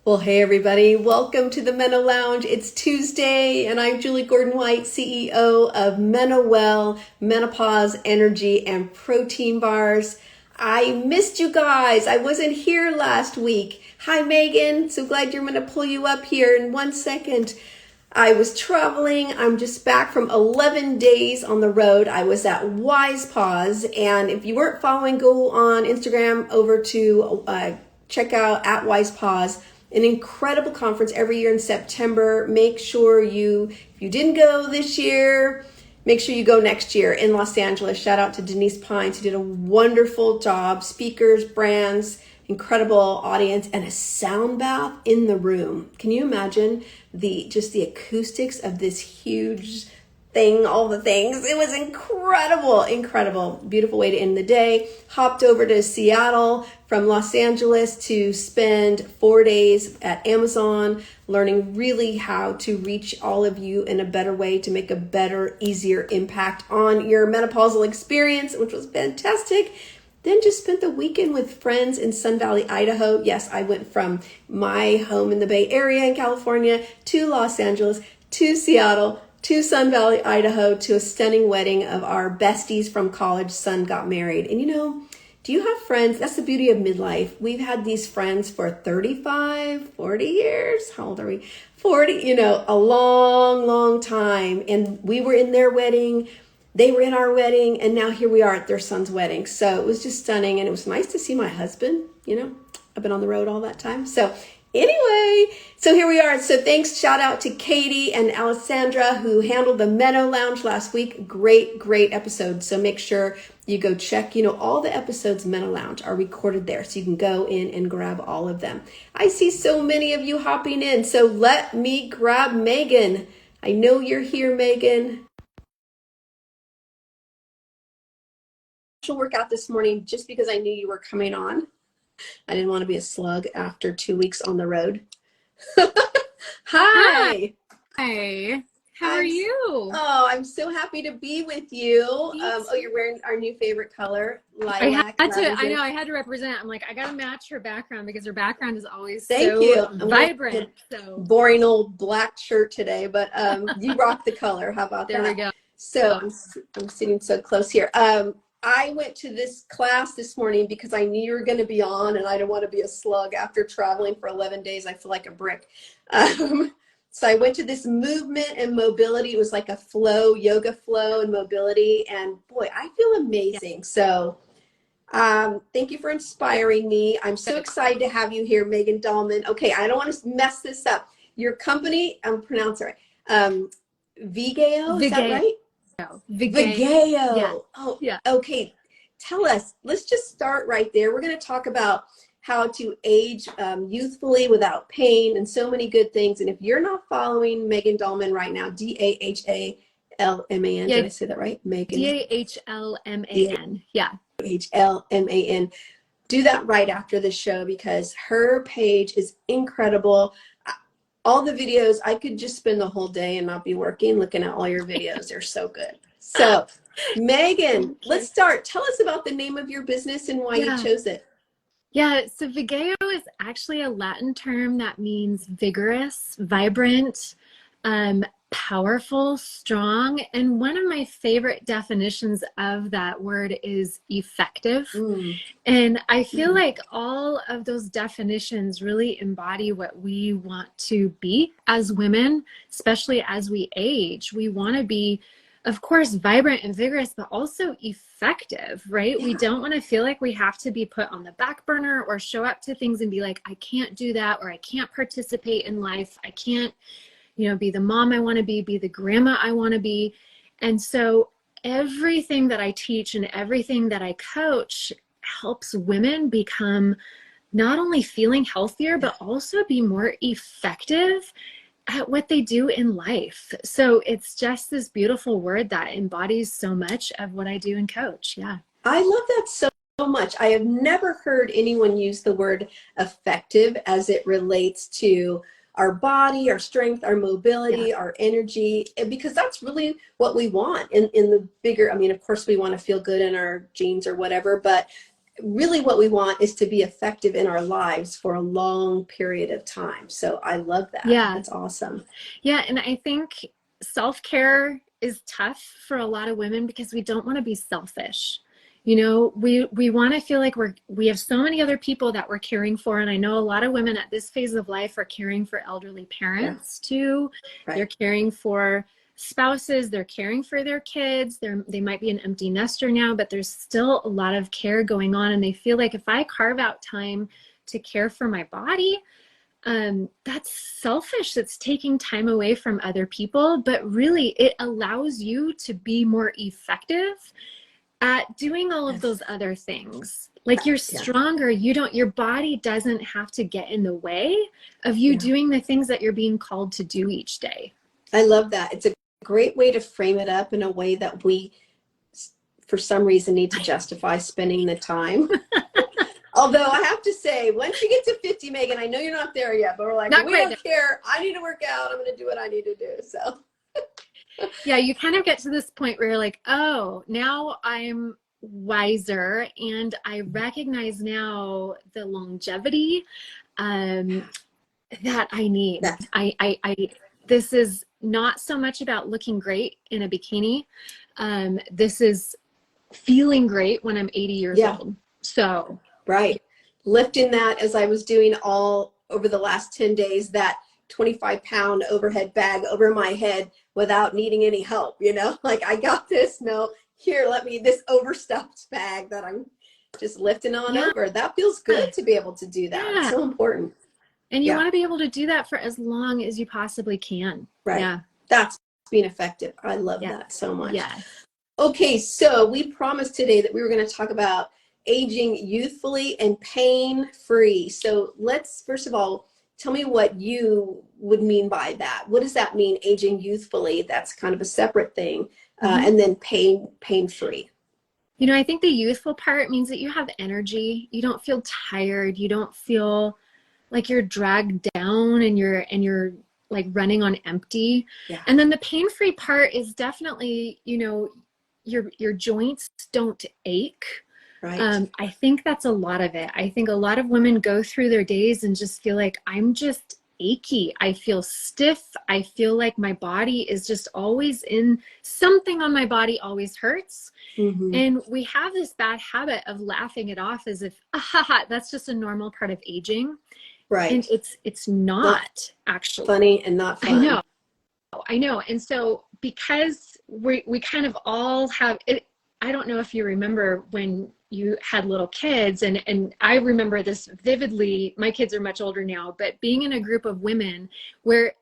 Well, hey everybody, welcome to the Meno Lounge. It's Tuesday and I'm Julie Gordon-White, CEO of MenoWell, Menopause, Energy, and Protein Bars. I missed you guys. I wasn't here last week. Hi Megan, so glad you're going to pull you up here in 1 second. I was traveling. I'm just back from 11 days on the road. I was at Wise Paws, and if you weren't following, go on Instagram over to check out at Wise Paws. An incredible conference every year in September. Make sure if you didn't go this year, make sure you go next year in Los Angeles. Shout out to Denise Pines, who did a wonderful job. Speakers, brands, incredible audience, and a sound bath in the room. Can you imagine the acoustics of this huge thing, all the things? It was incredible, beautiful way to end the day. Hopped over to Seattle from Los Angeles to spend 4 days at Amazon, learning really how to reach all of you in a better way to make a better, easier impact on your menopausal experience, which was fantastic. Then just spent the weekend with friends in Sun Valley, Idaho. Yes, I went from my home in the Bay Area in California to Los Angeles to Seattle to Sun Valley, Idaho, to a stunning wedding of our besties from college. Son got married. And do you have friends? That's the beauty of midlife. We've had these friends for 35, 40 years. How old are we? 40, a long time. And we were in their wedding. They were in our wedding. And now here we are at their son's wedding. So it was just stunning. And it was nice to see my husband. I've been on the road all that time. So anyway, so here we are. So thanks, shout out to Katie and Alessandra who handled the Meno Lounge last week. Great episode. So make sure you go check, all the episodes of Meno Lounge are recorded there. So you can go in and grab all of them. I see so many of you hopping in. So let me grab Megan. I know you're here, Megan. She'll work out this morning just because I knew you were coming on. I didn't want to be a slug after 2 weeks on the road. Hi. Hi. How are you? Oh, I'm so happy to be with you. You're wearing our new favorite color, lilac. I had to represent. I'm like, I got to match her background because her background is always vibrant. So boring old black shirt today, but you rock the color. How about that? There we go. So I'm sitting so close here. I went to this class this morning because I knew you were going to be on, and I don't want to be a slug after traveling for 11 days. I feel like a brick. So I went to this movement and mobility. It was like a yoga flow and mobility. And boy, I feel amazing. So thank you for inspiring me. I'm so excited to have you here, Megan Dahlman. Okay, I don't want to mess this up. Your company, I'm pronouncing it right. Vigeo, is that right? Vigeo. Yeah. Oh, yeah. Okay. Tell us, let's just start right there. We're going to talk about how to age youthfully without pain and so many good things. And if you're not following Megan Dahlman right now, Dahlman. Yeah. Did I say that right? Megan. Dahlman. Yeah. Dahlman. Do that right after the show because her page is incredible. All the videos, I could just spend the whole day and not be working looking at all your videos. They're so good. So, Megan, let's start. Tell us about the name of your business and why you chose it. Yeah, so Vigeo is actually a Latin term that means vigorous, vibrant, powerful, strong. And one of my favorite definitions of that word is effective. And I feel like all of those definitions really embody what we want to be as women, especially as we age. We want to be, of course, vibrant and vigorous, but also effective, right? Yeah. We don't want to feel like we have to be put on the back burner or show up to things and be like, I can't do that, or I can't participate in life. I can't, be the mom I want to be the grandma I want to be. And so everything that I teach and everything that I coach helps women become not only feeling healthier, but also be more effective at what they do in life. So it's just this beautiful word that embodies so much of what I do and coach. Yeah. I love that so much. I have never heard anyone use the word effective as it relates to our body, our strength, our mobility, our energy, because that's really what we want in the bigger, of course we want to feel good in our jeans or whatever, but really what we want is to be effective in our lives for a long period of time. So I love that. Yeah. That's awesome. Yeah. And I think self-care is tough for a lot of women because we don't want to be selfish. You know, we want to feel like we have so many other people that we're caring for. And I know a lot of women at this phase of life are caring for elderly parents too. Right. They're caring for spouses, they're caring for their kids. They might be an empty nester now, but there's still a lot of care going on. And they feel like if I carve out time to care for my body, that's selfish. That's taking time away from other people, but really it allows you to be more effective at doing all of those other things. Like you're stronger. Your body doesn't have to get in the way of you doing the things that you're being called to do each day. I love that. It's a great way to frame it up in a way that we, for some reason, need to justify spending the time. Although I have to say, once you get to 50, Megan, I know you're not there yet, but we're like, we don't care. I need to work out. I'm going to do what I need to do. So yeah, you kind of get to this point where you're like, oh, now I'm wiser and I recognize now the longevity that I need. This is not so much about looking great in a bikini. This is feeling great when I'm 80 years old. So right. Lifting that, as I was doing all over the last 10 days, that 25-pound overhead bag over my head without needing any help, you know, like I got this. No, here, this overstuffed bag that I'm just lifting on over. That feels good to be able to do that. It's so important. And you want to be able to do that for as long as you possibly can. Right. Yeah. That's being effective. I love that so much. Yeah. Okay. So we promised today that we were going to talk about aging youthfully and pain-free. So let's, first of all, tell me what you would mean by that. What does that mean, aging youthfully? That's kind of a separate thing. And then pain-free. You know, I think the youthful part means that you have energy. You don't feel tired. You don't feel like you're dragged down and you're like running on empty. Yeah. And then the pain-free part is definitely, you know, your joints don't ache. Right. I think that's a lot of it. I think a lot of women go through their days and just feel like I'm just achy. I feel stiff. I feel like my body is just always something on my body always hurts. Mm-hmm. And we have this bad habit of laughing it off as if, that's just a normal part of aging. Right. And it's not actually funny and not fun. I know. And so because we kind of all have it, I don't know if you remember when you had little kids, and I remember this vividly. My kids are much older now, but being in a group of women where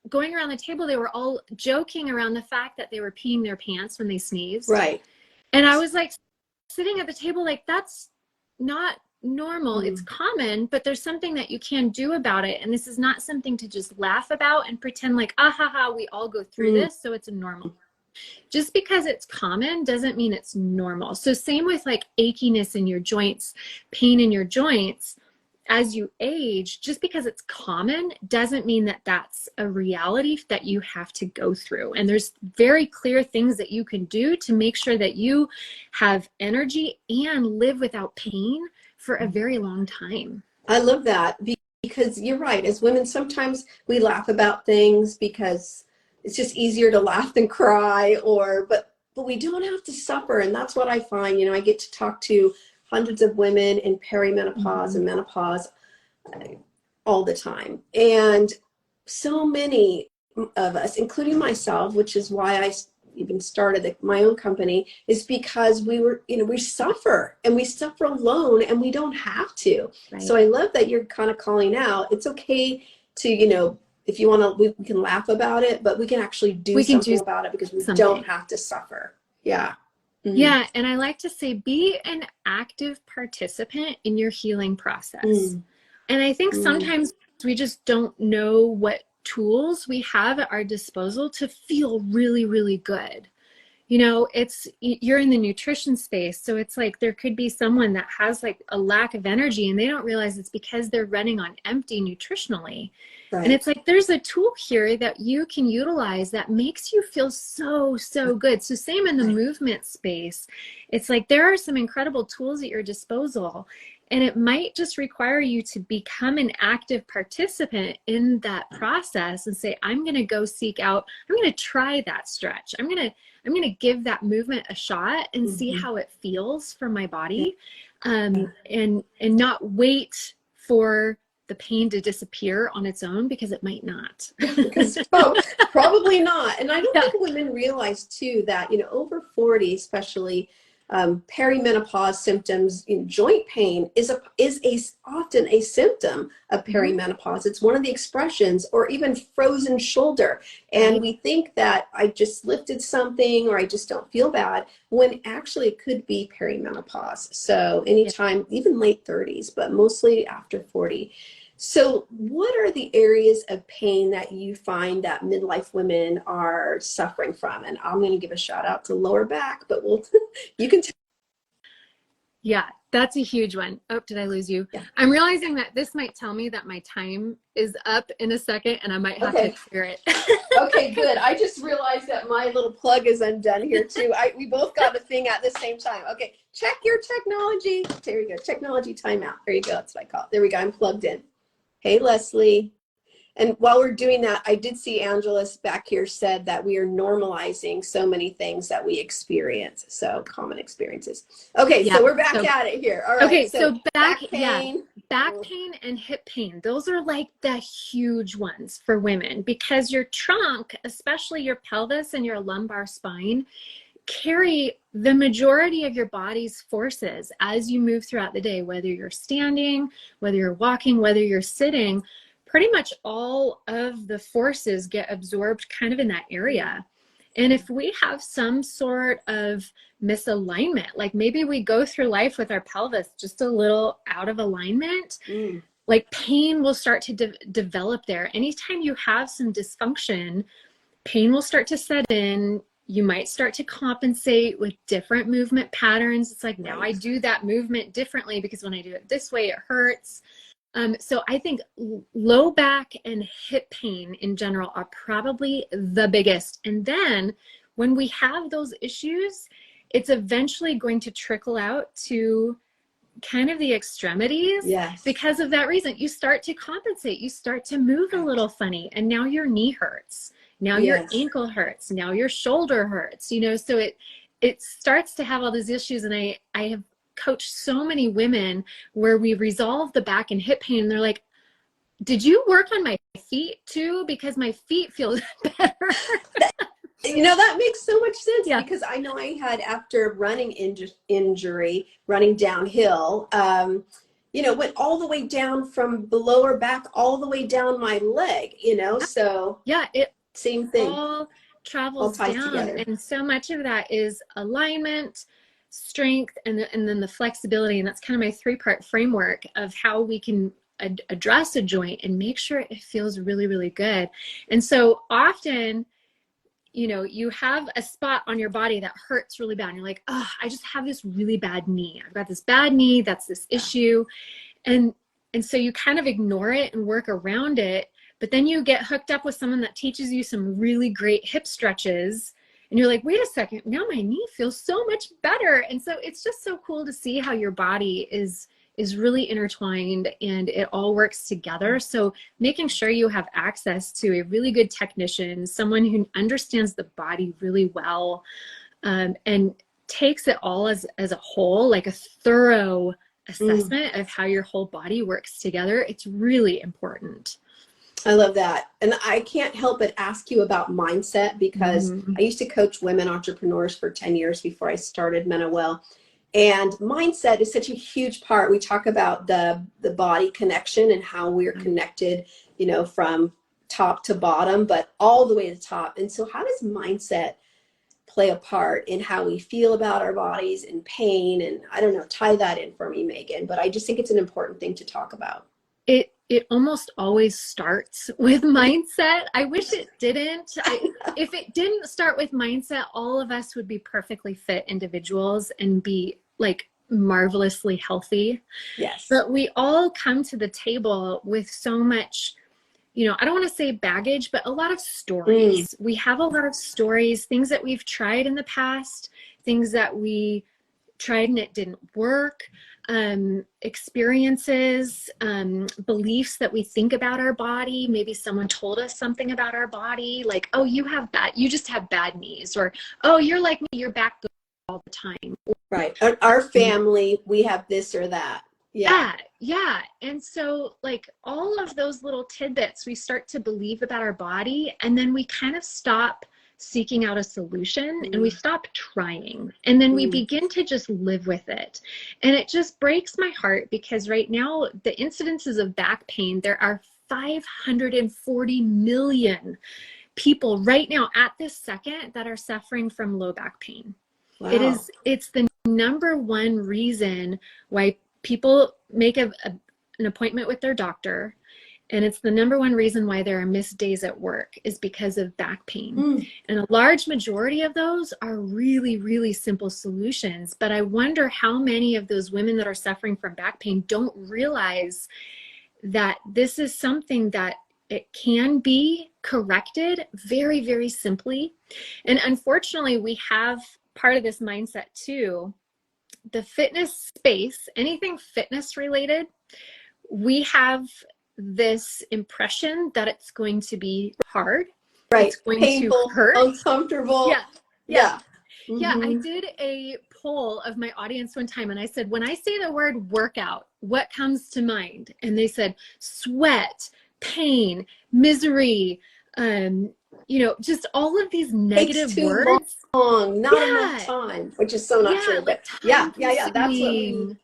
going around the table, they were all joking around the fact that they were peeing their pants when they sneezed. Right. And I was like sitting at the table like, that's not normal. It's common, but there's something that you can do about it. And this is not something to just laugh about and pretend like, we all go through this, so it's a normal. Just because it's common doesn't mean it's normal. So same with like achiness in your joints, pain in your joints. As you age, just because it's common doesn't mean that that's a reality that you have to go through. And there's very clear things that you can do to make sure that you have energy and live without pain for a very long time. I love that, because you're right. As women, sometimes we laugh about things because it's just easier to laugh than cry, but we don't have to suffer. And that's what I find. You know, I get to talk to hundreds of women in perimenopause and menopause all the time. And so many of us, including myself, which is why I even started my own company, is because we suffer, and we suffer alone, and we don't have to. Right. So I love that you're kind of calling out. It's okay to, if you want to, we can laugh about it, but we can actually do something about it, because we don't have to suffer. Yeah. Mm-hmm. Yeah. And I like to say, be an active participant in your healing process. And I think sometimes we just don't know what tools we have at our disposal to feel really, really good. you're in the nutrition space. So it's like there could be someone that has like a lack of energy and they don't realize it's because they're running on empty nutritionally. Right. And it's like, there's a tool here that you can utilize that makes you feel so, so good. So same in the movement space. It's like, there are some incredible tools at your disposal. And it might just require you to become an active participant in that process and say, I'm going to go seek out, I'm going to try that stretch. I'm going to give that movement a shot and see how it feels for my body. And not wait for the pain to disappear on its own, because it might not. Because probably not. And I don't think women realize too that, over 40, especially, perimenopause symptoms, joint pain is often a symptom of perimenopause. It's one of the expressions, or even frozen shoulder. And we think that I just lifted something or I just don't feel bad, when actually it could be perimenopause. So anytime, even late 30s, but mostly after 40. So what are the areas of pain that you find that midlife women are suffering from? And I'm going to give a shout out to lower back, but you can tell. Yeah, that's a huge one. Oh, did I lose you? Yeah. I'm realizing that this might tell me that my time is up in a second and I might have to clear it. Okay, good. I just realized that my little plug is undone here too. We both got a thing at the same time. Okay, check your technology. There you go. Technology timeout. There you go. That's what I call it. There we go. I'm plugged in. Hey, Leslie. And while we're doing that, I did see Angela's back here said that we are normalizing so many things that we experience. So common experiences. Okay, so we're back at it here. All right. Okay, so back pain. Back pain and hip pain. Those are like the huge ones for women, because your trunk, especially your pelvis and your lumbar spine, carry the majority of your body's forces as you move throughout the day, whether you're standing, whether you're walking, whether you're sitting. Pretty much all of the forces get absorbed kind of in that area. And if we have some sort of misalignment, like maybe we go through life with our pelvis just a little out of alignment, like pain will start to develop there. Anytime you have some dysfunction, pain will start to set in. You might start to compensate with different movement patterns. It's like, now I do that movement differently because when I do it this way, it hurts. So I think low back and hip pain in general are probably the biggest. And then when we have those issues, it's eventually going to trickle out to kind of the extremities. Because of that reason, you start to compensate, you start to move a little funny, and now your knee hurts. Now your ankle hurts. Now your shoulder hurts, so it starts to have all these issues. And I have coached so many women where we resolve the back and hip pain. They're like, did you work on my feet too? Because my feet feel better. That makes so much sense, because I know I had, after running injury, running downhill, went all the way down from the lower back all the way down my leg, so it same thing. All travels down together. And so much of that is alignment, strength, and then the flexibility. And that's kind of my 3-part framework of how we can address a joint and make sure it feels really, really good. And so often, you have a spot on your body that hurts really bad. And you're like, oh, I just have this really bad knee. I've got this bad knee. That's this issue. And so you kind of ignore it and work around it. But then you get hooked up with someone that teaches you some really great hip stretches. And you're like, wait a second, now my knee feels so much better. And so it's just so cool to see how your body is really intertwined and it all works together. So making sure you have access to a really good technician, someone who understands the body really well, and takes it all as a whole, like a thorough assessment of how your whole body works together. It's really important. I love that. And I can't help but ask you about mindset, because I used to coach women entrepreneurs for 10 years before I started MenoWell. And mindset is such a huge part. We talk about the body connection and how we're connected, from top to bottom, but all the way to the top. And so how does mindset play a part in how we feel about our bodies and pain? And I don't know, tie that in for me, Megan, but I just think it's an important thing to talk about. it almost always starts with mindset. I wish it didn't. If it didn't start with mindset, all of us would be perfectly fit individuals and be like marvelously healthy. Yes. But we all come to the table with so much, you know, I don't want to say baggage, but a lot of stories. We have a lot of stories, things that we've tried in the past, things that we tried and it didn't work, experiences, beliefs that we think about our body. Maybe someone told us something about our body, like, oh, you just have bad knees, or, oh, you're like me, your back goes all the time. Right. Our family, we have this or that. Yeah. Yeah. And so like all of those little tidbits we start to believe about our body, and then we kind of stop seeking out a solution and we stop trying, and then we begin to just live with it. And it just breaks my heart because right now the incidences of back pain, there are 540 million people right now at this second that are suffering from low back pain. Wow. It's the number one reason why people make an appointment with their doctor, and it's the number one reason why there are missed days at work is because of back pain. And a large majority of those are really, really simple solutions. But I wonder how many of those women that are suffering from back pain don't realize that this is something that it can be corrected very, very simply. And unfortunately, we have part of this mindset too. The fitness space, anything fitness related, we have this impression that it's going to be hard. Right. It's going Painful, to hurt. Uncomfortable. Yeah. I did a poll of my audience one time and I said, when I say the word workout, what comes to mind? And they said sweat, pain, misery, you know, just all of these negative words. Long, not enough time, which is so not true. Like but yeah. That's what we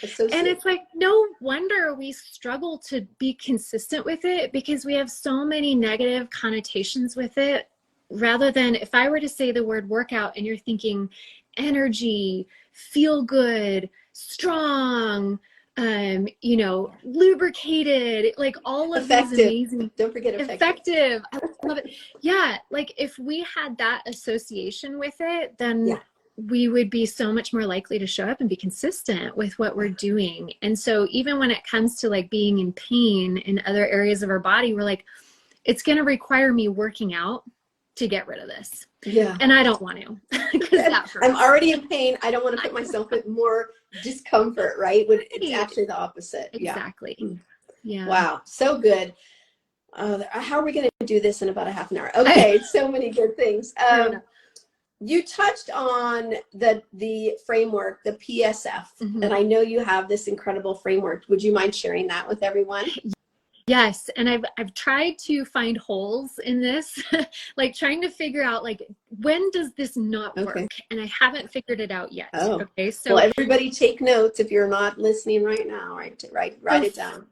associate. And it's like, no wonder we struggle to be consistent with it because we have so many negative connotations with it. Rather than if I were to say the word workout and you're thinking energy, feel good, strong, you know, lubricated, like all of these amazing. Don't forget effective. I love it. Yeah, like if we had that association with it, then we would be so much more likely to show up and be consistent with what we're doing. And so even when it comes to like being in pain in other areas of our body, we're like, it's going to require me working out to get rid of this. Yeah. And I don't want to. I'm already in pain. I don't want to put myself in more discomfort, right? When it's actually the opposite. Exactly. Yeah. Wow. So good. How are we going to do this in about a half an hour? Okay. So many good things. You touched on the framework, the PSF, and I know you have this incredible framework. Would you mind sharing that with everyone? Yes, and I've tried to find holes in this, like trying to figure out like when does this not work, and I haven't figured it out yet. Okay, so well, everybody take notes if you're not listening right now. Write it down.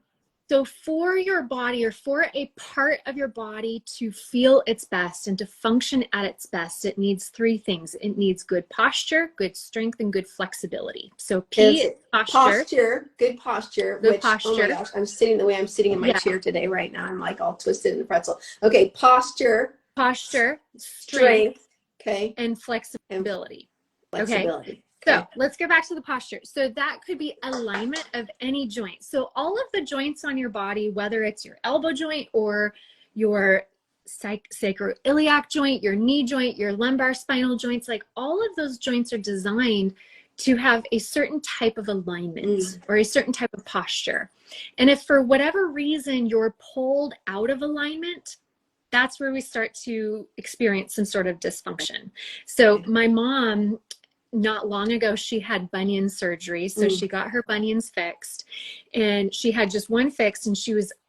So for your body or for a part of your body to feel its best and to function at its best, it needs three things. It needs good posture, good strength, and good flexibility. So P is posture. Good posture. Good posture. Oh my gosh, I'm sitting the way I'm sitting in my chair today right now. I'm like all twisted in the pretzel. Okay, posture. Posture, strength, okay, and flexibility. Okay. So let's go back to the posture. So that could be alignment of any joint. So all of the joints on your body, whether it's your elbow joint or your sacroiliac joint, your knee joint, your lumbar spinal joints, like all of those joints are designed to have a certain type of alignment or a certain type of posture. And if for whatever reason you're pulled out of alignment, that's where we start to experience some sort of dysfunction. So my mom, not long ago, she had bunion surgery. So she got her bunions fixed, and she had just one fixed, and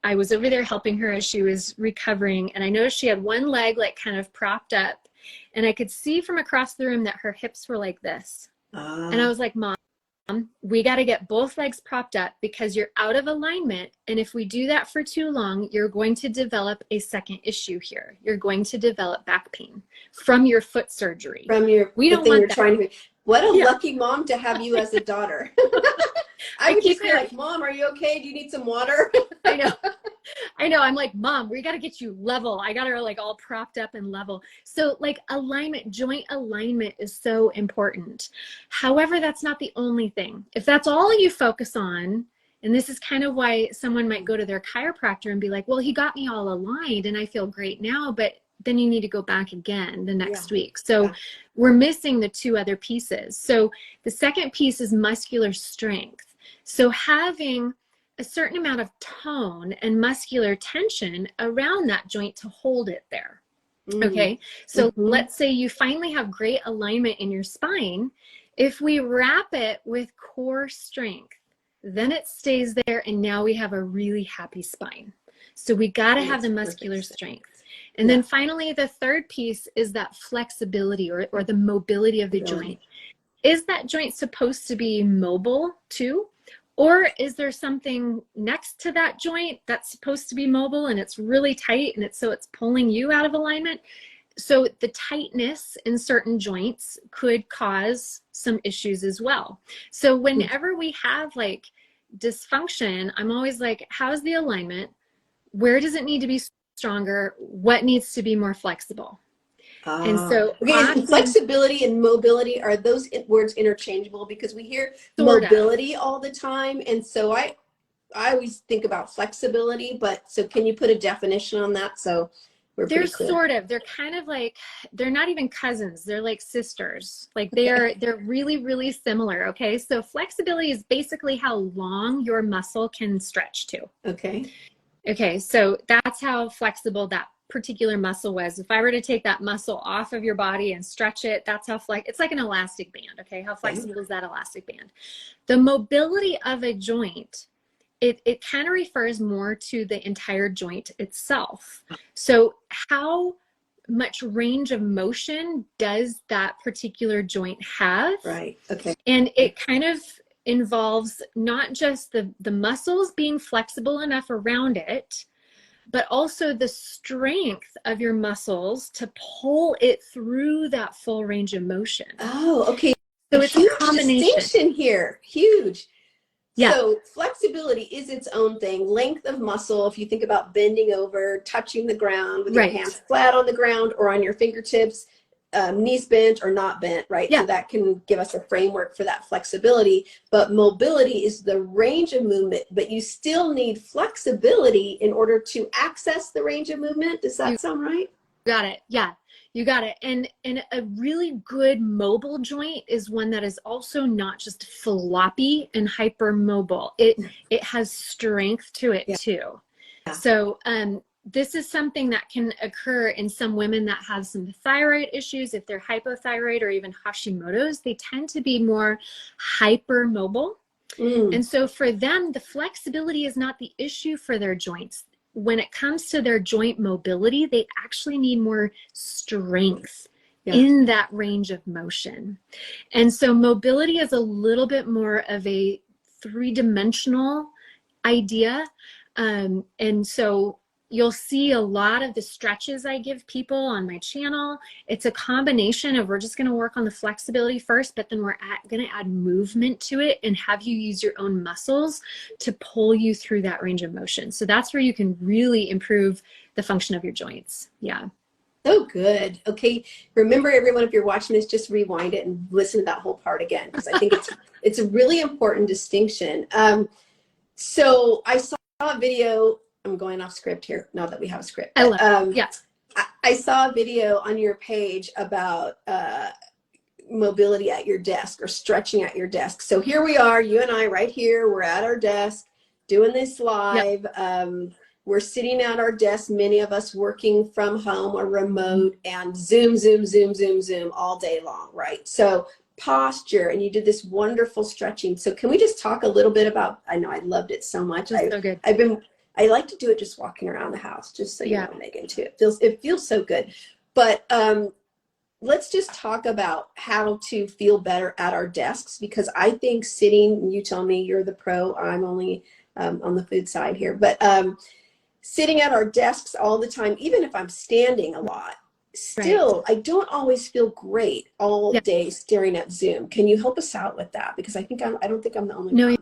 I was over there helping her as she was recovering. And I noticed she had one leg like kind of propped up, and I could see from across the room that her hips were like this. And I was like, Mom, we got to get both legs propped up because you're out of alignment. And if we do that for too long, you're going to develop a second issue here. You're going to develop back pain from your foot surgery. We don't want that. What a lucky mom to have you as a daughter. I would just be like, Mom, are you okay? Do you need some water? I know. I know. I'm like, Mom, we got to get you level. I got her like all propped up and level. So like alignment, joint alignment is so important. However, that's not the only thing. If that's all you focus on, and this is kind of why someone might go to their chiropractor and be like, well, he got me all aligned and I feel great now, but then you need to go back again the next week. So we're missing the two other pieces. So the second piece is muscular strength. So having a certain amount of tone and muscular tension around that joint to hold it there. Okay. So let's say you finally have great alignment in your spine. If we wrap it with core strength, then it stays there. And now we have a really happy spine. So we got to have the muscular strength. And then finally, the third piece is that flexibility or the mobility of the joint. Is that joint supposed to be mobile too? Or is there something next to that joint that's supposed to be mobile and it's really tight and it's pulling you out of alignment? So the tightness in certain joints could cause some issues as well. So whenever we have like dysfunction, I'm always like, how's the alignment? Where does it need to be stronger? What needs to be more flexible? And so and flexibility and mobility, are those words interchangeable? Because we hear mobility all the time. And so I always think about flexibility, but so can you put a definition on that? So they're they're kind of like, they're not even cousins. They're like sisters. Like they're really, really similar. Okay. So flexibility is basically how long your muscle can stretch to. Okay. So that's how flexible that particular muscle was. If I were to take that muscle off of your body and stretch it, that's how it's like an elastic band. Okay. How flexible is that elastic band? The mobility of a joint, it kind of refers more to the entire joint itself. So how much range of motion does that particular joint have? Right. Okay. And it kind of involves not just the muscles being flexible enough around it, but also the strength of your muscles to pull it through that full range of motion. Oh, okay. So it's huge a combination distinction here. Huge. Yeah. So flexibility is its own thing. Length of muscle, if you think about bending over, touching the ground with your hands flat on the ground or on your fingertips, knees bent or not bent, right? So that can give us a framework for that flexibility. But mobility is the range of movement, but you still need flexibility in order to access the range of movement. Does that sound right? Got it. Yeah, you got it. And a really good mobile joint is one that is also not just floppy and hypermobile. It has strength to it too. So this is something that can occur in some women that have some thyroid issues. If they're hypothyroid or even Hashimoto's, they tend to be more hypermobile. And so for them, the flexibility is not the issue for their joints. When it comes to their joint mobility, they actually need more strength in that range of motion. And so mobility is a little bit more of a three-dimensional idea. And so you'll see a lot of the stretches I give people on my channel. It's a combination of, we're just going to work on the flexibility first, but then we're going to add movement to it and have you use your own muscles to pull you through that range of motion. So that's where you can really improve the function of your joints. Yeah. So good. Okay. Remember, everyone, if you're watching this, just rewind it and listen to that whole part again, because I think it's a really important distinction. So I saw a video. I'm going off script here, now that we have a script. I love it. Yeah. I saw a video on your page about mobility at your desk or stretching at your desk. So here we are, you and I right here, we're at our desk doing this live. We're sitting at our desk, many of us working from home or remote, and Zoom, Zoom, Zoom, Zoom, Zoom all day long, right? So posture, and you did this wonderful stretching. So can we just talk a little bit about, I know I loved it so much. So good. I like to do it just walking around the house, just so you know, Megan, too. It feels so good. But let's just talk about how to feel better at our desks, because I think sitting, you tell me, you're the pro, I'm only on the food side here, but sitting at our desks all the time, even if I'm standing a lot, still, I don't always feel great all day staring at Zoom. Can you help us out with that? Because I don't think I'm the only one.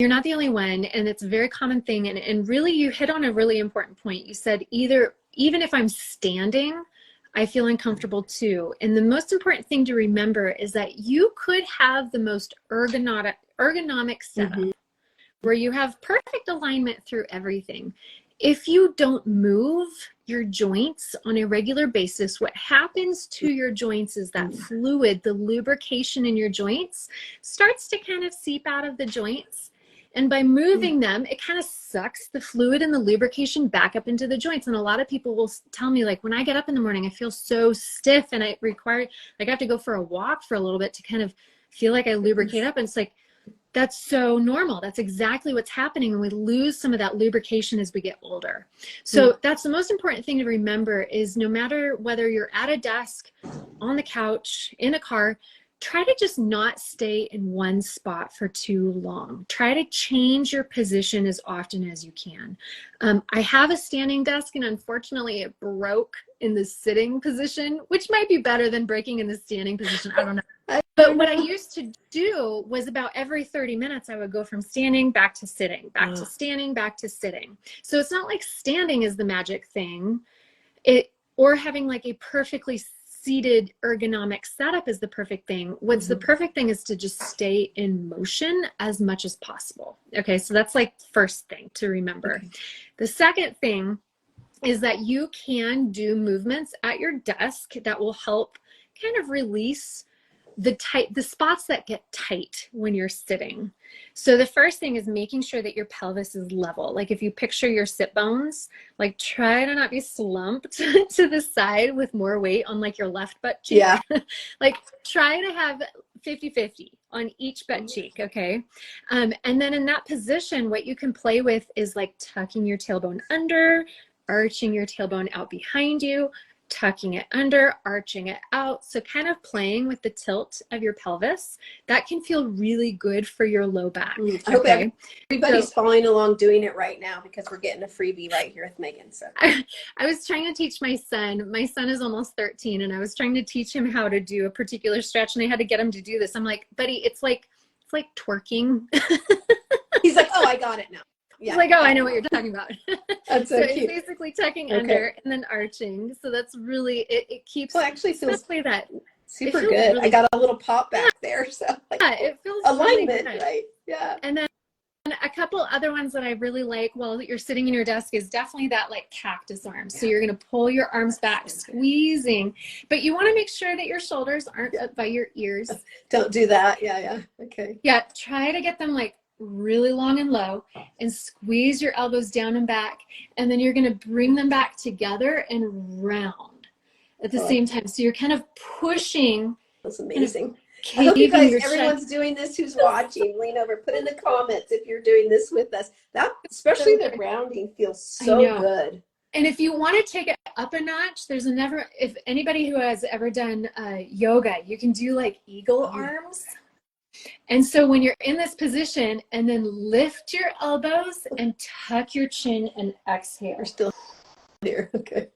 you're not the only one, and it's a very common thing. And really, you hit on a really important point. You said even if I'm standing, I feel uncomfortable too. And the most important thing to remember is that you could have the most ergonomic setup where you have perfect alignment through everything. If you don't move your joints on a regular basis, what happens to your joints is that fluid, the lubrication in your joints, starts to kind of seep out of the joints. And by moving them, it kind of sucks the fluid and the lubrication back up into the joints. And a lot of people will tell me, like, when I get up in the morning, I feel so stiff and I have to go for a walk for a little bit to kind of feel like I lubricate up. And it's like, that's so normal. That's exactly what's happening. And we lose some of that lubrication as we get older. So that's the most important thing to remember is no matter whether you're at a desk, on the couch, in a car, try to just not stay in one spot for too long. Try to change your position as often as you can. I have a standing desk, and unfortunately it broke in the sitting position, which might be better than breaking in the standing position. I don't know. But what I used to do was about every 30 minutes, I would go from standing back to sitting, back to standing, back to sitting. So it's not like standing is the magic thing, or having like a perfectly seated ergonomic setup is the perfect thing. What's the perfect thing is to just stay in motion as much as possible. Okay, so that's like first thing to remember. Okay. The second thing is that you can do movements at your desk that will help kind of release the spots that get tight when you're sitting. So the first thing is making sure that your pelvis is level. Like if you picture your sit bones, like try to not be slumped to the side with more weight on like your left butt cheek. Yeah. Like try to have 50-50 on each butt cheek, okay? And then in that position, what you can play with is like tucking your tailbone under, arching your tailbone out behind you, tucking it under, arching it out. So kind of playing with the tilt of your pelvis. That can feel really good for your low back. I hope everybody's following along doing it right now because we're getting a freebie right here with Megan. So I was trying to teach my son. My son is almost 13, and I was trying to teach him how to do a particular stretch, and I had to get him to do this. I'm like, buddy, it's like twerking. He's like, oh, I got it now. Yeah. It's like, oh, I know what you're talking about. That's so cute. It's basically tucking under and then arching. So that's really, it keeps, well, actually feels that super good. Really, I got a little pop back there. So like, yeah, it feels alignment, really right? Yeah. And then a couple other ones that I really like while you're sitting in your desk is definitely that like cactus arm. So you're going to pull your arms back, squeezing, but you want to make sure that your shoulders aren't up by your ears. Don't do that. Yeah. Okay. Yeah. Try to get them like really long and low and squeeze your elbows down and back, and then you're going to bring them back together and round at the same time. So you're kind of pushing. That's amazing. I hope you guys, everyone's doing this who's watching. Lean over, put in the comments if you're doing this with us. That, especially the rounding, feels so good. And if you want to take it up a notch, if anybody who has ever done yoga, you can do like eagle arms. And so when you're in this position, and then lift your elbows and tuck your chin and exhale. We're still here. Okay.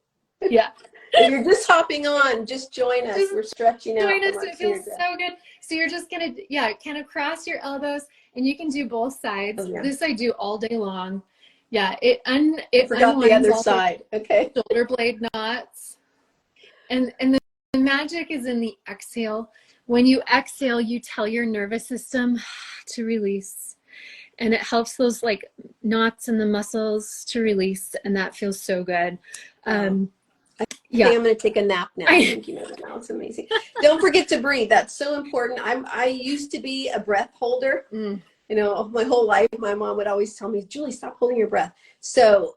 Yeah. If you're just hopping on, just join us. We're stretching out. Join us. It feels so good. So you're just going to, kind of cross your elbows, and you can do both sides. Oh, yeah. This I do all day long. Yeah. It forgot the other side. Okay. Shoulder blade knots. And the magic is in the exhale. When you exhale, you tell your nervous system to release, and it helps those like knots in the muscles to release, and that feels so good. I think I'm going to take a nap now. I think you know that now. It's amazing. Don't forget to breathe. That's so important. I used to be a breath holder. You know, my whole life, my mom would always tell me, Julie, stop holding your breath. So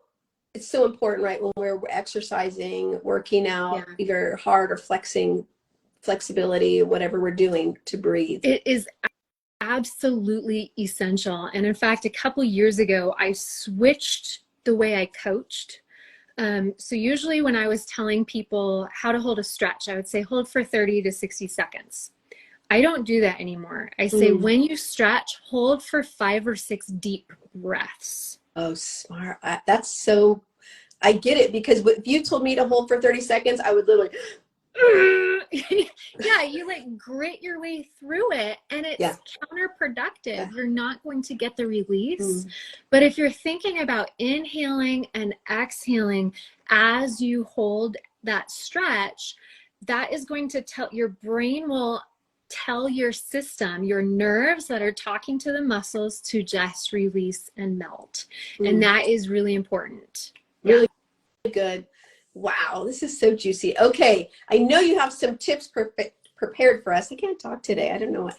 it's so important, right? When we're exercising, working out, either hard or flexibility, whatever we're doing, to breathe. It is absolutely essential. And in fact, a couple years ago, I switched the way I coached. So usually when I was telling people how to hold a stretch, I would say hold for 30 to 60 seconds. I don't do that anymore. I say when you stretch, hold for 5 or 6 deep breaths. Oh, smart. I get it, because if you told me to hold for 30 seconds, I would literally yeah, you like grit your way through it, and Yeah. it's counterproductive. Yeah. You're not going to get the release. But if you're thinking about inhaling and exhaling as you hold that stretch, that is going to tell your brain will tell your system, your nerves that are talking to the muscles to just release and melt. And that is really important. Really good. Wow, this is so juicy. Okay, I know you have some tips prepared for us. I can't talk today. I don't know what.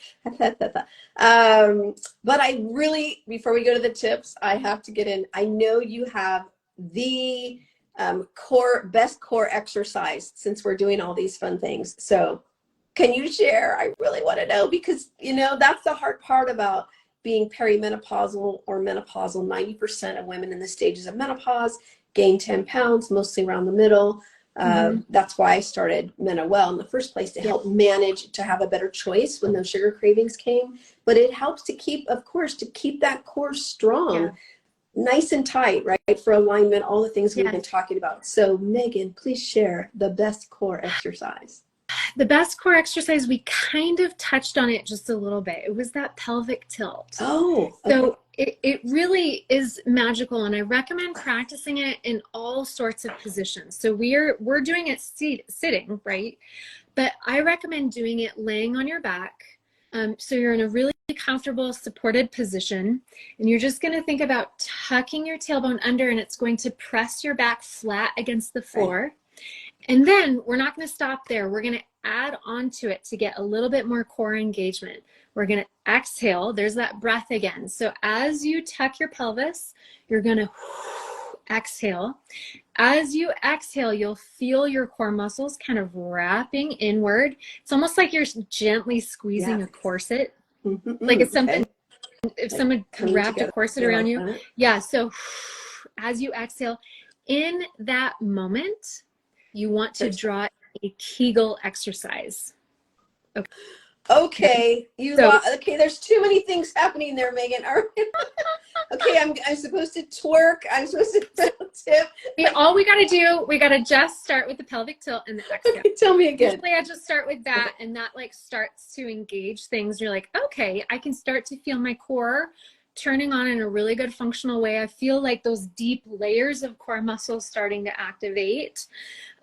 But I really, before we go to the tips, I have to get in. I know you have the best core exercise since we're doing all these fun things. So can you share? I really want to know, because, you know, that's the hard part about being perimenopausal or menopausal. 90% of women in the stages of menopause gain 10 pounds, mostly around the middle. That's why I started MenoWell in the first place, to help manage, to have a better choice when those sugar cravings came. But it helps to keep, of course, to keep that core strong, nice and tight, right? For alignment, all the things we've been talking about. So Megan, please share the best core exercise. The best core exercise, we kind of touched on it just a little bit. It was that pelvic tilt. Oh, okay. So it really is magical, and I recommend practicing it in all sorts of positions. So we're doing it sitting, right? But I recommend doing it laying on your back. So you're in a really comfortable, supported position, and you're just going to think about tucking your tailbone under, and it's going to press your back flat against the floor. Right. And then we're not going to stop there. We're going to add on to it to get a little bit more core engagement. We're going to exhale. There's that breath again. So as you tuck your pelvis, you're going to exhale. As you exhale, you'll feel your core muscles kind of wrapping inward. It's almost like you're gently squeezing a corset. Like it's something, if someone wrapped a corset around you. That. Yeah. So as you exhale, in that moment, you want to draw a Kegel exercise. Okay. Okay, there's too many things happening there, Megan. Okay, I'm supposed to twerk. I'm supposed to tip. All we got to do, we got to just start with the pelvic tilt and the exhale. Tell me again. Usually I just start with that, and that like starts to engage things. You're like, okay, I can start to feel my core turning on in a really good functional way. I feel like those deep layers of core muscles starting to activate.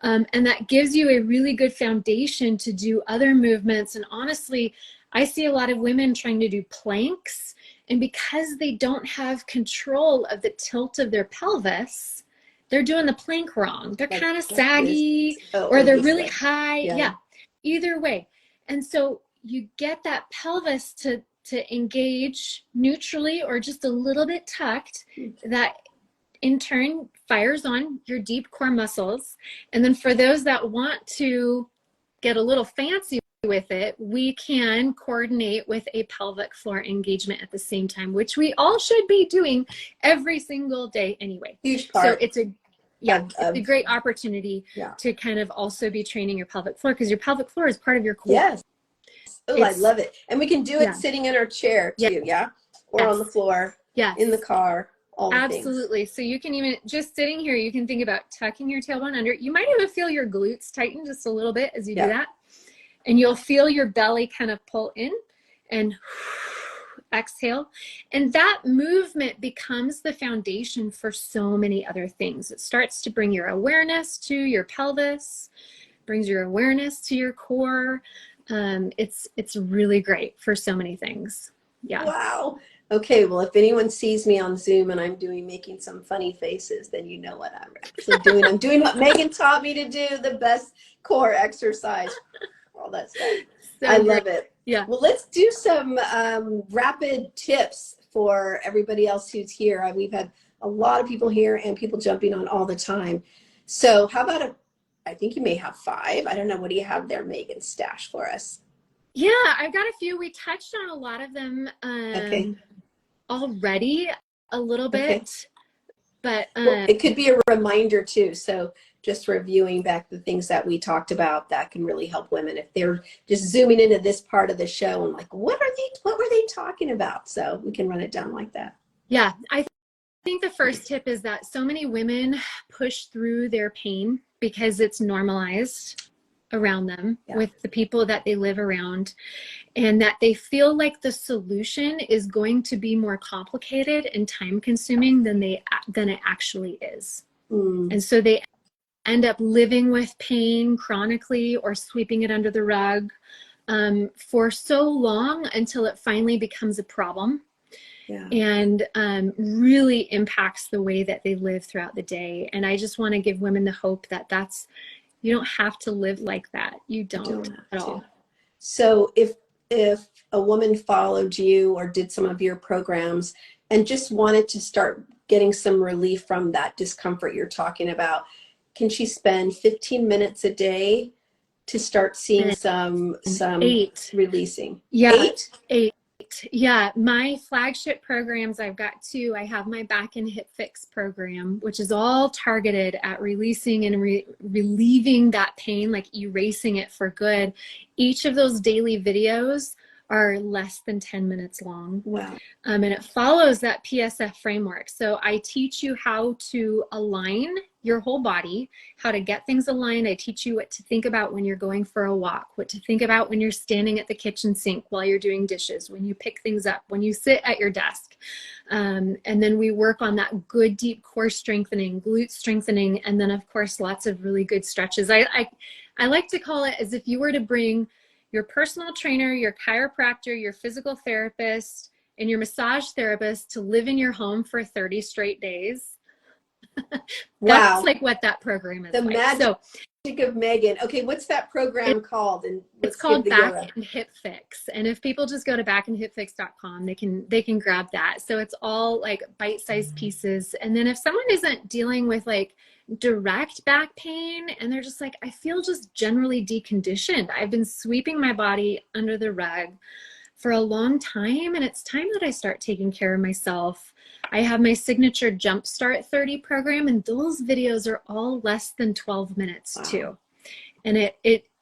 And that gives you a really good foundation to do other movements. And honestly, I see a lot of women trying to do planks, and because they don't have control of the tilt of their pelvis, they're doing the plank wrong. They're kind of saggy, or they're really high. Yeah, either way. And so you get that pelvis to engage neutrally or just a little bit tucked. That in turn fires on your deep core muscles. And then for those that want to get a little fancy with it, we can coordinate with a pelvic floor engagement at the same time, which we all should be doing every single day anyway. Huge part. So it's a great opportunity to kind of also be training your pelvic floor, because your pelvic floor is part of your core. Yes. Oh, I love it. And we can do it sitting in our chair too, or on the floor, in the car, all the Absolutely. things. So you can even, just sitting here, you can think about tucking your tailbone under. You might even feel your glutes tighten just a little bit as you do that. And you'll feel your belly kind of pull in and exhale. And that movement becomes the foundation for so many other things. It starts to bring your awareness to your pelvis, brings your awareness to your core. It's really great for so many things. Yeah. Wow. Okay. Well, if anyone sees me on Zoom and I'm making some funny faces, then you know what I'm actually doing. I'm doing what Megan taught me to do, the best core exercise, all that stuff. I love it. Yeah. Well, let's do some rapid tips for everybody else who's here. We've had a lot of people here and people jumping on all the time. So how about I think you may have 5. I don't know. What do you have there, Megan, stash for us? Yeah, I've got a few. We touched on a lot of them already a little bit, but well, it could be a reminder too. So just reviewing back the things that we talked about, that can really help women if they're just zooming into this part of the show and like, what were they talking about? So we can run it down like that. Yeah, I think the first tip is that so many women push through their pain because it's normalized. around them, with the people that they live around, and that they feel like the solution is going to be more complicated and time consuming than it actually is. And so they end up living with pain chronically or sweeping it under the rug for so long until it finally becomes a problem. And really impacts the way that they live throughout the day. And I just want to give women the hope that you don't have to live like that. You don't at all. So if a woman followed you or did some of your programs and just wanted to start getting some relief from that discomfort you're talking about, can she spend 15 minutes a day to start seeing some 8 releasing? Yeah, 8. Yeah, my flagship programs, I've got 2. I have my back and hip fix program, which is all targeted at releasing and relieving that pain, like erasing it for good. Each of those daily videos are less than 10 minutes long. Wow. And it follows that PSF framework. So I teach you how to align your whole body, how to get things aligned. I teach you what to think about when you're going for a walk, what to think about when you're standing at the kitchen sink while you're doing dishes, when you pick things up, when you sit at your desk. And then we work on that good deep core strengthening, glute strengthening, and then of course lots of really good stretches. I like to call it as if you were to bring your personal trainer, your chiropractor, your physical therapist, and your massage therapist to live in your home for 30 straight days. That's like what that program is. The like. magic of Megan. Okay, what's that program called? And it's called Back and Hip Fix. And if people just go to backandhipfix.com, they can grab that. So it's all like bite-sized pieces. And then if someone isn't dealing with like direct back pain and they're just like, I feel just generally deconditioned, I've been sweeping my body under the rug for a long time, and it's time that I start taking care of myself. I have my signature Jumpstart 30 program, and those videos are all less than 12 minutes too. And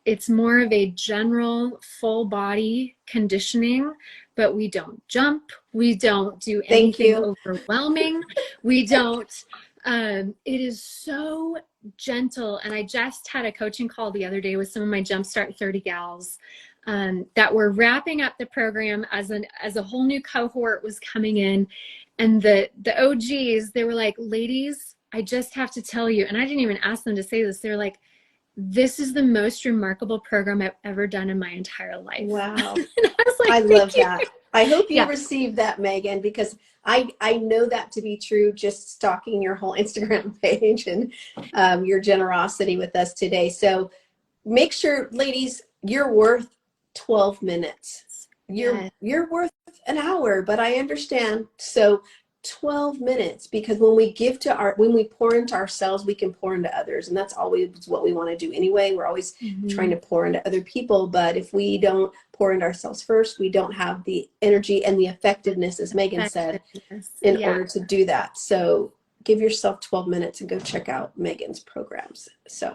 it's more of a general full body conditioning, but we don't jump. We don't do anything overwhelming. We don't, it is so gentle. And I just had a coaching call the other day with some of my Jumpstart 30 gals that were wrapping up the program as a whole new cohort was coming in. And the OGs, they were like, ladies, I just have to tell you, and I didn't even ask them to say this. They're like, this is the most remarkable program I've ever done in my entire life. Wow. And I was like, I love that. I hope you received that, Megan, because I know that to be true, just stalking your whole Instagram page and your generosity with us today. So make sure, ladies, you're worth 12 minutes. You're worth an hour, but I understand. So 12 minutes, because when we pour into ourselves, we can pour into others. And that's always what we want to do anyway. We're always trying to pour into other people. But if we don't pour into ourselves first, we don't have the energy and the effectiveness, as Megan said, in order to do that. So give yourself 12 minutes and go check out Megan's programs. So,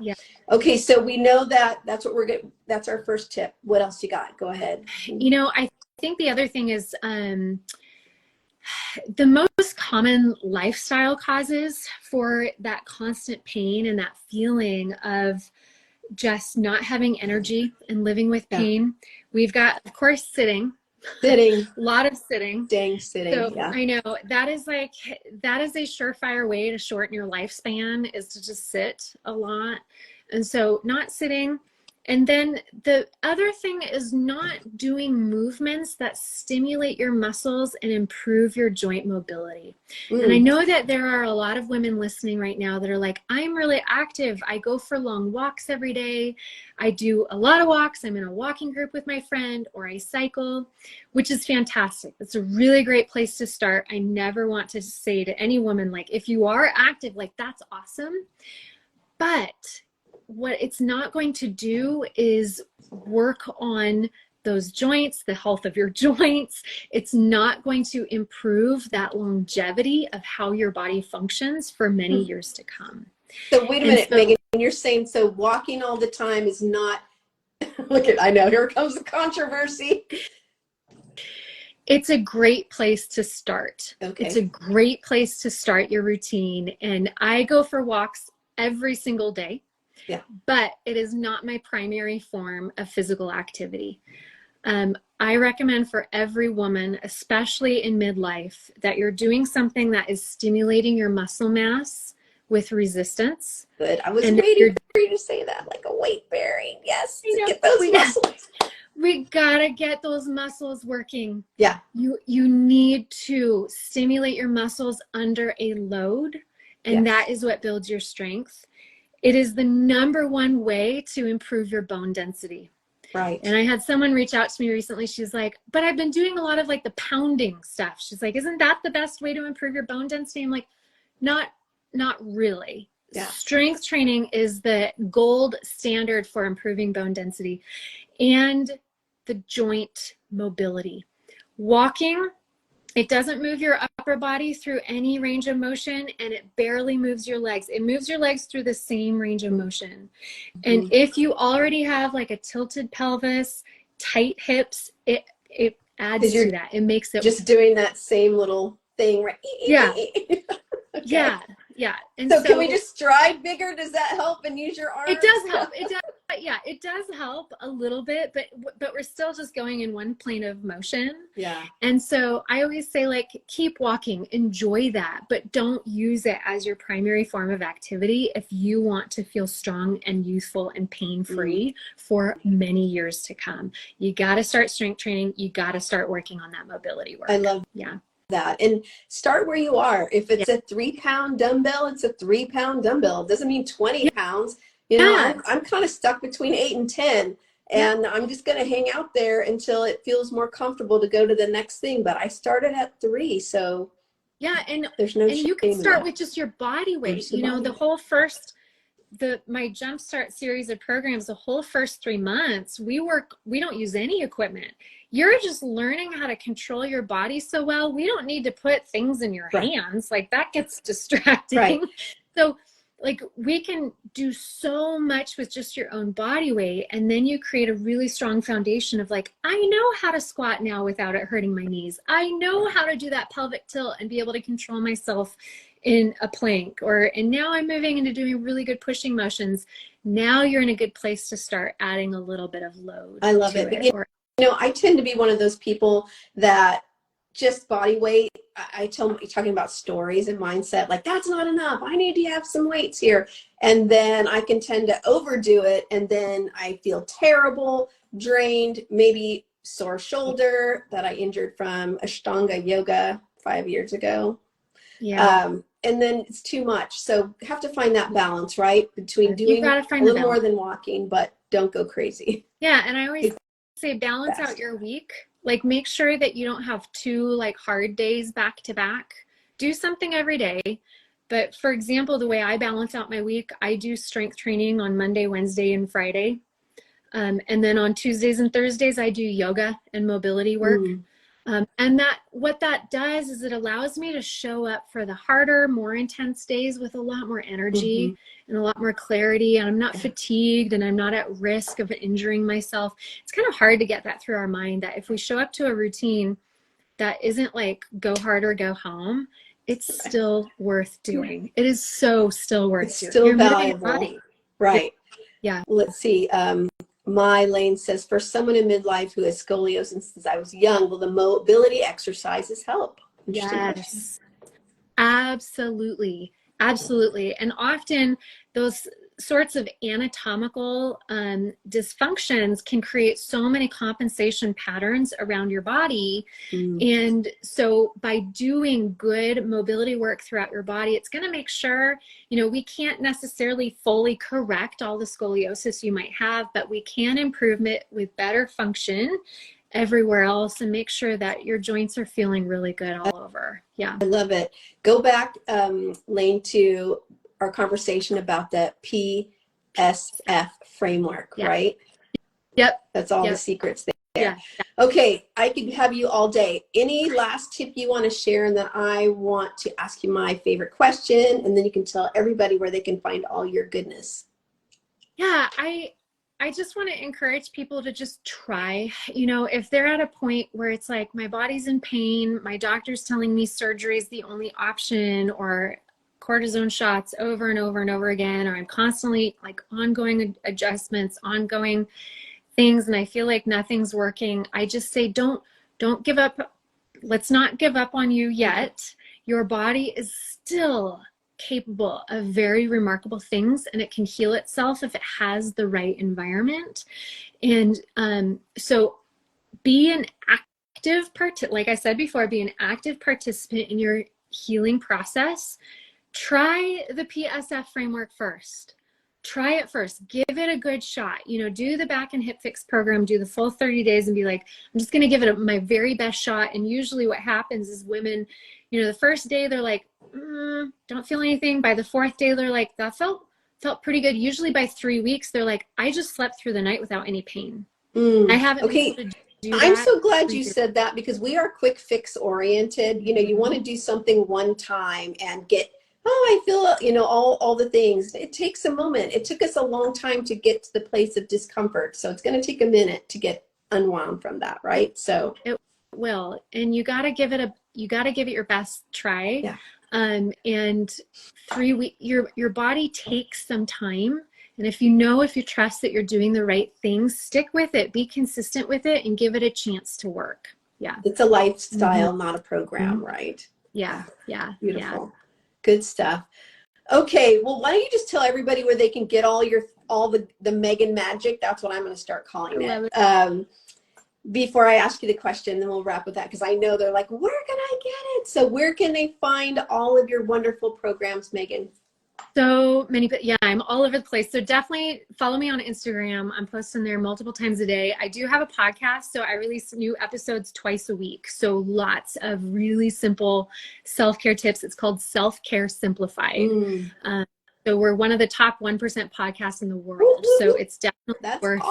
okay. So we know that's our first tip. What else you got? Go ahead. I think the other thing is, the most common lifestyle causes for that constant pain and that feeling of just not having energy and living with pain. We've got, of course, sitting, a lot of sitting. Sitting. So I know that is a surefire way to shorten your lifespan, is to just sit a lot. And so not sitting. And then the other thing is not doing movements that stimulate your muscles and improve your joint mobility. And I know that there are a lot of women listening right now that are like, I'm really active. I go for long walks every day. I do a lot of walks. I'm in a walking group with my friend, or I cycle, which is fantastic. It's a really great place to start. I never want to say to any woman, like, if you are active, like, that's awesome. But what it's not going to do is work on those joints, the health of your joints. It's not going to improve that longevity of how your body functions for many years to come. So wait a minute, Megan, you're saying, so walking all the time is not, I know, here comes the controversy. It's a great place to start. Okay. It's a great place to start your routine. And I go for walks every single day. Yeah. But it is not my primary form of physical activity. I recommend for every woman, especially in midlife, that you're doing something that is stimulating your muscle mass with resistance. Good. I was and waiting for you to say that, like a weight bearing. Yes, to get those muscles. We gotta get those muscles working. Yeah. You need to stimulate your muscles under a load, and that is what builds your strength. It is the number one way to improve your bone density. Right. And I had someone reach out to me recently. She's like, but I've been doing a lot of like the pounding stuff. She's like, isn't that the best way to improve your bone density? I'm like, not really. Yeah. Strength training is the gold standard for improving bone density and the joint mobility. Walking, it doesn't move your upper body through any range of motion, and it barely moves your legs. It moves your legs through the same range of motion. And if you already have like a tilted pelvis, tight hips, it adds to that. It makes it just doing that same little thing, right? Yeah. Okay. Yeah. And so can we just stride bigger? Does that help, and use your arms? It does help. It does help a little bit, but we're still just going in one plane of motion. Yeah. And so I always say, like, keep walking, enjoy that, but don't use it as your primary form of activity if you want to feel strong and youthful and pain-free for many years to come. You got to start strength training. You got to start working on that mobility work. I love that. And start where you are. If it's a 3-pound dumbbell, it's a 3-pound dumbbell. It doesn't mean 20 pounds. You know, I'm kind of stuck between 8 and 10, and I'm just going to hang out there until it feels more comfortable to go to the next thing. But I started at 3, so and there's no shame you can in start that. with just your body weight. You know, the whole first my Jumpstart series of programs, the whole first 3 months, we don't use any equipment. You're just learning how to control your body so well. We don't need to put things in your hands. Like, that gets distracting. So, like, we can do so much with just your own body weight. And then you create a really strong foundation of, like, I know how to squat now without it hurting my knees. I know how to do that pelvic tilt and be able to control myself in a plank, and now I'm moving into doing really good pushing motions. Now you're in a good place to start adding a little bit of load. I love it. You know, I tend to be one of those people that just body weight, I tell them, talking about stories and mindset, like, that's not enough. I need to have some weights here. And then I can tend to overdo it. And then I feel terrible, drained, maybe sore shoulder that I injured from Ashtanga yoga 5 years ago. And then it's too much. So have to find that balance, right? Between doing a little more than walking, but don't go crazy. Yeah. And I always say, balance out your week. Like, make sure that you don't have 2 like hard days back to back. Do something every day. But for example, the way I balance out my week, I do strength training on Monday, Wednesday, and Friday. And then on Tuesdays and Thursdays, I do yoga and mobility work. And what that does is it allows me to show up for the harder, more intense days with a lot more energy and a lot more clarity. And I'm not fatigued, and I'm not at risk of injuring myself. It's kind of hard to get that through our mind, that if we show up to a routine that isn't like go hard or go home, it's still worth doing. It is still worth doing. Still valuable. Right. Yeah. Let's see. My Lane says, for someone in midlife who has scoliosis since I was young, will the mobility exercises help? Yes, absolutely. And often those sorts of anatomical dysfunctions can create so many compensation patterns around your body. And so by doing good mobility work throughout your body, it's going to make sure, we can't necessarily fully correct all the scoliosis you might have, but we can improve it with better function everywhere else and make sure that your joints are feeling really good all over. Yeah. I love it. Go back, Lane, to our conversation about the PSF framework, right? Yep. That's all the secrets there. Yeah. Okay, I could have you all day. Any last tip you want to share? And then I want to ask you my favorite question, and then you can tell everybody where they can find all your goodness. Yeah, I just want to encourage people to just try. If they're at a point where it's like, my body's in pain, my doctor's telling me surgery is the only option, or cortisone shots over and over and over again, or I'm constantly like ongoing adjustments, ongoing things, and I feel like nothing's working, I just say, don't give up. Let's not give up on you yet. Your body is still capable of very remarkable things, and it can heal itself if it has the right environment. And so be an active like I said before, be an active participant in your healing process. Try the PSF framework first. Try it first. Give it a good shot. You know, do the back and hip fix program, do the full 30 days and be like, I'm just going to give it my very best shot. And usually what happens is women, you know, the first day they're like, don't feel anything. By the fourth day, they're like, that felt pretty good. Usually by 3 weeks, they're like, I just slept through the night without any pain. I haven't been able to do that. I'm so glad you said that, because we are quick fix oriented. You know, you want to do something one time and get, I feel, you know, all the things. It takes a moment. It took us a long time to get to the place of discomfort. So it's going to take a minute to get unwound from that, right? So it will. And you got to give it your best try. Yeah. And 3 weeks, your body takes some time. And if you trust that you're doing the right things, stick with it, be consistent with it, and give it a chance to work. Yeah. It's a lifestyle, not a program, right? Yeah. Yeah. Beautiful. Yeah. Good stuff. Okay. Well, why don't you just tell everybody where they can get all the Megan magic? That's what I'm going to start calling it. Before I ask you the question, then we'll wrap with that, because I know they're like, where can I get it? So where can they find all of your wonderful programs, Megan? So many, but yeah, I'm all over the place. So definitely follow me on Instagram. I'm posting there multiple times a day. I do have a podcast, so I release new episodes twice a week. So lots of really simple self-care tips. It's called Care Simplified. So we're one of the top 1% podcasts in the world. So it's definitely worth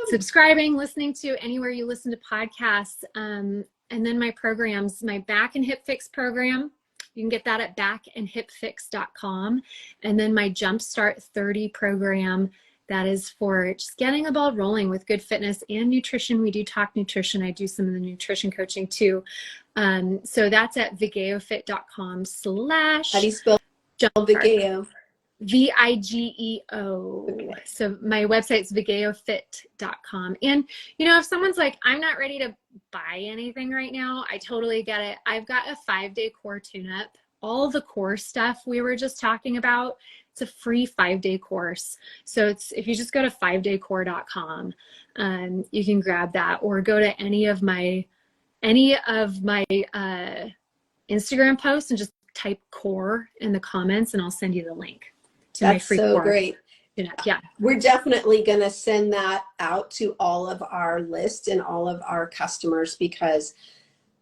subscribing, listening to anywhere you listen to podcasts. And then my programs, my back and hip fix program, you can get that at backandhipfix.com. And then my Jumpstart 30 program, that is for just getting the ball rolling with good fitness and nutrition. We do talk nutrition. I do some of the nutrition coaching too. So that's at vigeofit.com/ How do you spell Vigeo? Vigeo. Okay. So my website's vigeofit.com. And, you know, if someone's like, I'm not ready to buy anything right now, I totally get it. I've got a 5-day core tune-up. All the core stuff we were just talking about, it's a free 5-day course. So if you just go to 5daycore.com, you can grab that, or go to any of my Instagram posts and just type core in the comments, and I'll send you the link. That's so great. Yeah. We're definitely going to send that out to all of our list and all of our customers, because,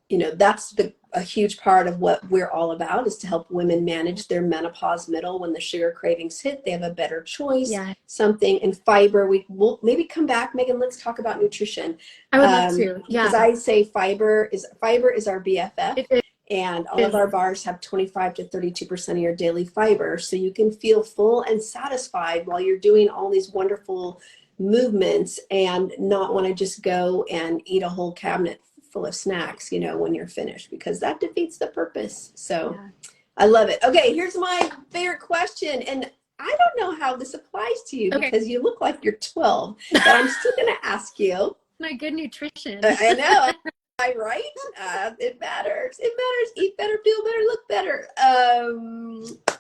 you know, that's a huge part of what we're all about, is to help women manage their menopause middle. When the sugar cravings hit, they have a better choice, something. And fiber, we'll maybe come back, Megan, let's talk about nutrition. I would love to. Yeah. Because I say fiber is our BFF. It is. And all of our bars have 25 to 32% of your daily fiber. So you can feel full and satisfied while you're doing all these wonderful movements, and not want to just go and eat a whole cabinet full of snacks, you know, when you're finished, because that defeats the purpose. So I love it. Okay, here's my favorite question. And I don't know how this applies to you, because you look like you're 12, but I'm still going to ask you. My good nutrition. I know. Right? It matters. It matters. Eat better, feel better, look better.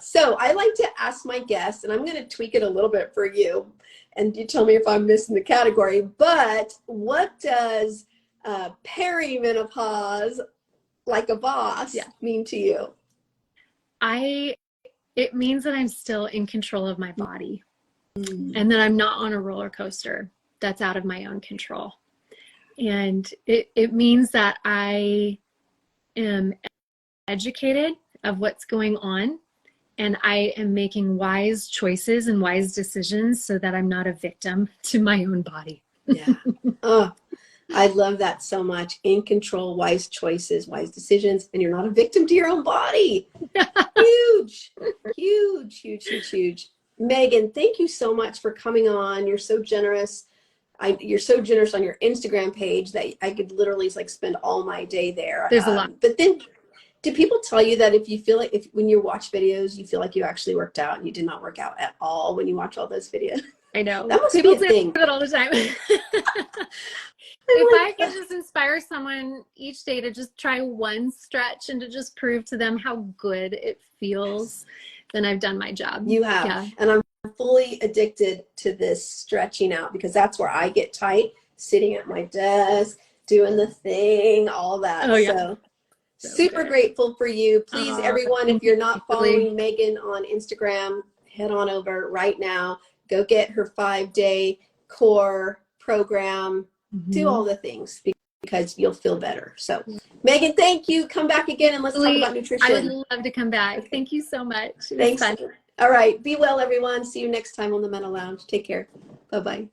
So I like to ask my guests, and I'm going to tweak it a little bit for you, and you tell me if I'm missing the category, but what does perimenopause, like a boss, mean to you? It means that I'm still in control of my body, and that I'm not on a roller coaster that's out of my own control. And it means that I am educated of what's going on, and I am making wise choices and wise decisions, so that I'm not a victim to my own body. Yeah. Oh, I love that so much. In control, wise choices, wise decisions, and you're not a victim to your own body. Huge, huge, huge, huge, huge. Megan, thank you so much for coming on. You're so generous. You're so generous on your Instagram page that I could literally spend all my day there. There's a lot. But then Do people tell you that if you feel like when you watch videos, you feel like you actually worked out and you did not work out at all when you watch all those videos? I know. That must People be a thing. say that all the time. If I could just inspire someone each day to just try one stretch and to just prove to them how good it feels, then I've done my job. You have. Yeah. And I'm fully addicted to this stretching out, because that's where I get tight, sitting at my desk, doing the thing, all that. Oh, yeah. So super grateful for you. Please, everyone, if you're not following Megan on Instagram, head on over right now. Go get her 5-day core program. Do all the things, because you'll feel better. So Megan, thank you. Come back again and let's talk about nutrition. I would love to come back. Okay. Thank you so much. Thanks. All right. Be well, everyone. See you next time on the Meno Lounge. Take care. Bye-bye.